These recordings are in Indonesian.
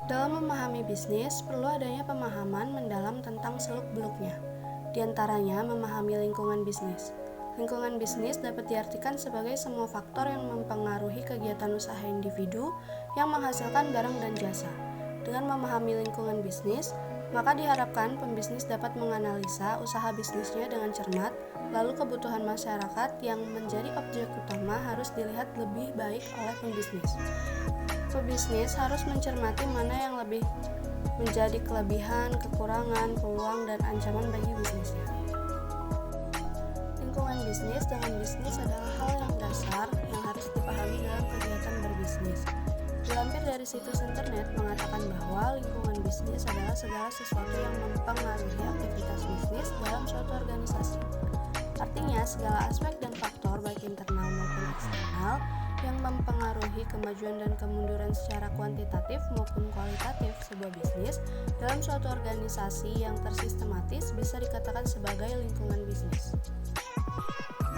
Dalam memahami bisnis, perlu adanya pemahaman mendalam tentang seluk-beluknya. Di antaranya, memahami lingkungan bisnis. Lingkungan bisnis dapat diartikan sebagai semua faktor yang mempengaruhi kegiatan usaha individu yang menghasilkan barang dan jasa. Dengan memahami lingkungan bisnis, maka diharapkan pembisnis dapat menganalisa usaha bisnisnya dengan cermat, lalu kebutuhan masyarakat yang menjadi objek utama harus dilihat lebih baik oleh pembisnis. Pebisnis harus mencermati mana yang lebih menjadi kelebihan, kekurangan, peluang, dan ancaman bagi bisnisnya. Lingkungan bisnis dengan bisnis adalah hal yang dasar yang harus dipahami dalam kegiatan berbisnis. Dilampir dari situs internet mengatakan bahwa lingkungan bisnis adalah segala sesuatu yang mempengaruhi aktivitas bisnis dalam suatu organisasi. Artinya, segala aspek dan faktor baik internal maupun eksternal yang mempengaruhi kemajuan dan kemunduran secara kuantitatif maupun kualitatif sebuah bisnis dalam suatu organisasi yang tersistematis bisa dikatakan sebagai lingkungan bisnis.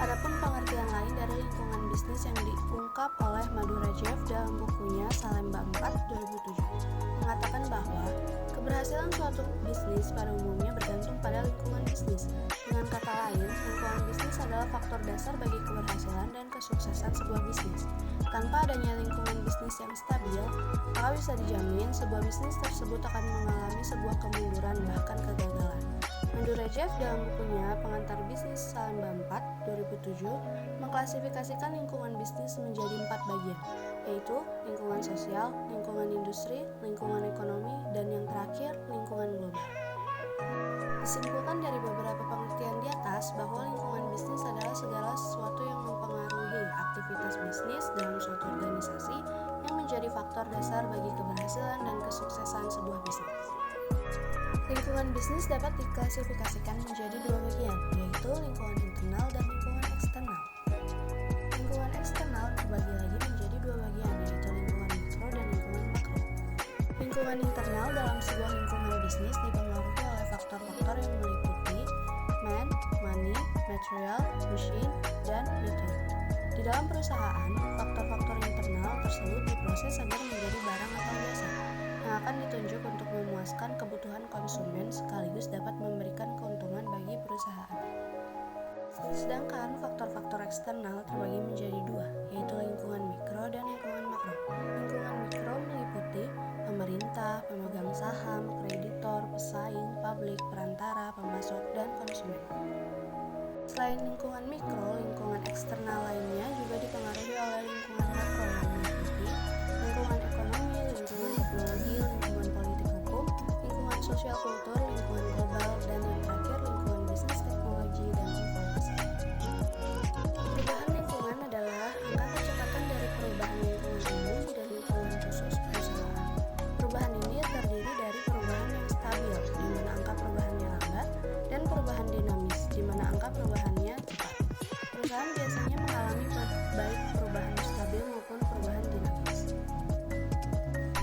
Adapun pengertian lain dari lingkungan bisnis yang diungkap oleh Madurejev dalam bukunya Salemba 4 2007 mengatakan bahwa keberhasilan suatu bisnis pada umumnya bergantung pada lingkungan bisnis. Dengan kata lain, lingkungan bisnis adalah faktor dasar bagi keberhasilan dan kesuksesan sebuah bisnis. Tanpa adanya lingkungan bisnis yang stabil, maka bisa dijamin sebuah bisnis tersebut akan mengalami sebuah kemunduran bahkan kegagalan. Madurejev dalam bukunya Pengantar Bisnis Salemba 4 2007 mengklasifikasikan lingkungan bisnis menjadi 4 bagian, yaitu lingkungan sosial, lingkungan industri, lingkungan ekonomi, dan yang terakhir, lingkungan global. Disimpulkan dari beberapa pengertian di atas bahwa lingkungan bisnis adalah segala sesuatu yang mempengaruhi aktivitas bisnis dalam suatu organisasi yang menjadi faktor dasar bagi keberhasilan dan kesuksesan sebuah bisnis. Lingkungan bisnis dapat diklasifikasikan menjadi 2 bagian, yaitu lingkungan internal dan lingkungan eksternal. Lingkungan eksternal terbagi lagi menjadi 2 bagian, yaitu lingkungan mikro dan lingkungan makro. Lingkungan internal dalam sebuah lingkungan bisnis dipengaruhi oleh faktor-faktor yang meliputi man, money, material, machine, dan method. Di dalam perusahaan, faktor-faktor internal tersebut diproses agar menjadi barang atau jasa yang akan ditunjuk untuk memuaskan kebutuhan konsumen sekaligus dapat memberikan keuntungan bagi perusahaan. Sedangkan faktor-faktor eksternal terbagi menjadi 2, yaitu lingkungan mikro dan lingkungan makro. Lingkungan mikro meliputi pemerintah, pemegang saham, kreditor, pesaing, publik, perantara, pemasok, dan konsumen. Selain lingkungan mikro, lingkungan eksternal lainnya juga dipengaruhi oleh lingkungan makro yang meliputi lingkungan ekonomi, lingkungan teknologi, lingkungan politik hukum, lingkungan sosial kultur, lingkungan global, dan yang terakhir lingkungan bisnis, teknologi, dan informasi. Perubahan lingkungan adalah angka kecepatan dari perubahan lingkungan umum dan lingkungan khusus perusahaan. Perubahan ini terdiri dari perubahan yang stabil, di mana angka perubahannya lambat, dan perubahan dinamis, di mana angka perubahannya cepat. Perusahaan biasanya mengalami baik perubahan stabil maupun perubahan dinamis.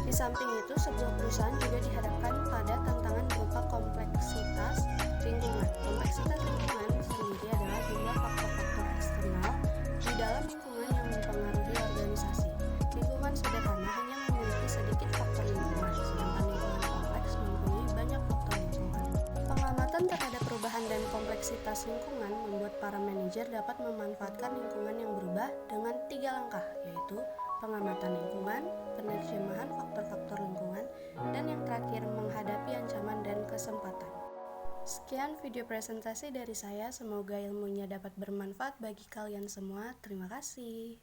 Di samping itu, sebuah perusahaan juga dihadapkan pada tantangan berupa kompleksitas lingkungan. Kompleksitas lingkungan sendiri adalah jumlah faktor-faktor eksternal di dalam lingkungan yang mempengaruhi organisasi. Lingkungan sederhana hanya memiliki sedikit faktor lingkungan, sedangkan lingkungan kompleks mempunyai banyak faktor lingkungan. Pengamatan terhadap perubahan dan kompleksitas lingkungan membuat para manajer dapat memanfaatkan lingkungan yang berubah dengan 3 langkah, yaitu pengamatan lingkungan, penerjemahan faktor-faktor lingkungan, dan yang terakhir menghadapi ancaman dan kesempatan. Sekian video presentasi dari saya, semoga ilmunya dapat bermanfaat bagi kalian semua. Terima kasih.